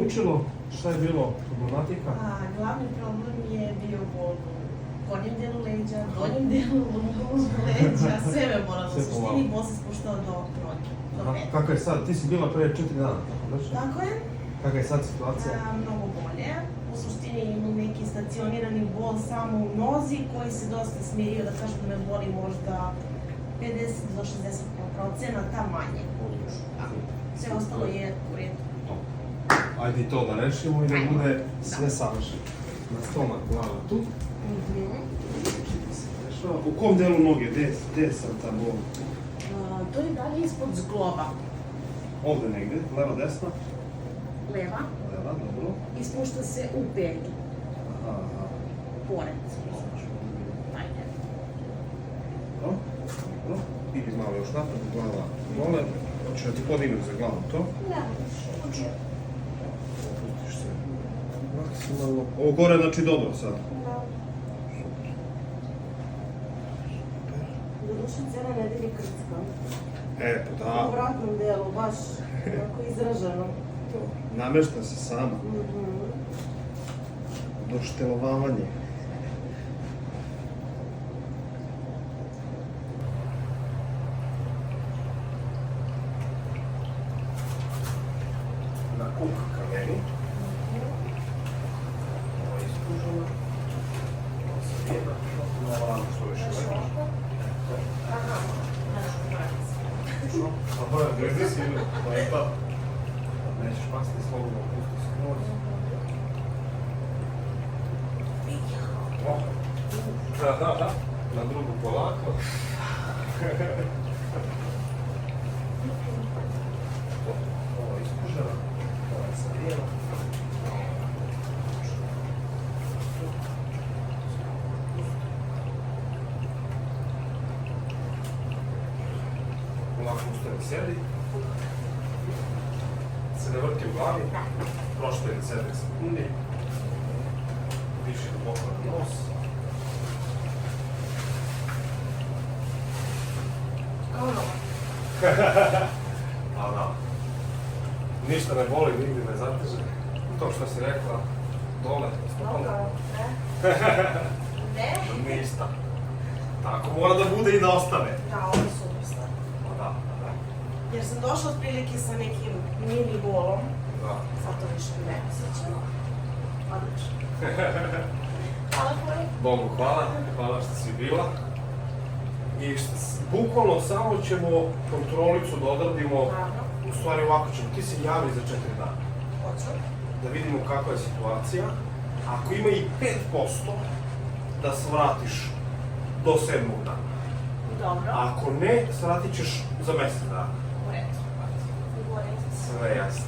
mučilo? Šta je bilo problematika? Glavni problem je bio bol u gornjem delu leđa, donjem delu leđa, sve me moralo u suštini, bol se spuštao do noge, do peta. Kako je sad? Ti si bila pre 4 dana, tako da? Tako je. Kakva je sad situacija? Mnogo bolje. U suštini imam neki stacionirani bol samo u nozi koji se dosta smirio, da kažem da me boli možda 50 do 60% manje. Sve ostalo je u redu. Ajde i to da rešimo i da bude sve savršeno. Na stomak, glava tu. U kom delu noge? Gde je sad ta bol? To je dalje ispod zgloba. Ovde negde, leva, desna? Leva. Leva, dobro. I spušta se u peti. Aha. Pored. Ajde. Dobro. Idi malo još napred, glava dole. Hoću da ti podignem za glavu to. Da, hoću. Opustiš se maksimalno. Ovo gore je znači dobro sad. Da. Doduše cijela nedelja krcka. Pa da. U vratnom delu, baš tako izraženo. Namešta se sama. Doštelovavanje. Na kuk kameni. Ovo je ispruženo. Ovo se vijena. Ovo rano što više lepo. Aha, nešto pravi. Aha, gledaj si, to je to. Nećeš pasti, slobodno pusti skroz. Da, na drugu polako. Ovo je ispužena, ovo je savijena. Polako ustavi, sedi. Se ne vrti u glavi, prošlo je 10 sekundi, diši duboko na nos. A da, ništa ne boli, nigdje ne zateže. To što si rekla, dole, stopalo. Ne? Ništa. Tako mora da bude i da ostane. Da, ovo je super stvar. Da. Jer sam došla otprilike sa nekim mini bolom. Da. Zato više ne osjećam. Odlično. Hvala koji. Bogu hvala što si bila. I bukvalno samo ćemo kontrolicu da odradimo, u stvari ovako ćemo, ti se javi za 4 dana. Hoću. Da vidimo kakva je situacija. Ako ima i 5%, da svratiš do 7. dana. Dobro. Ako ne, svratit ćeš za mjesec dana. U redu. Sve jasno.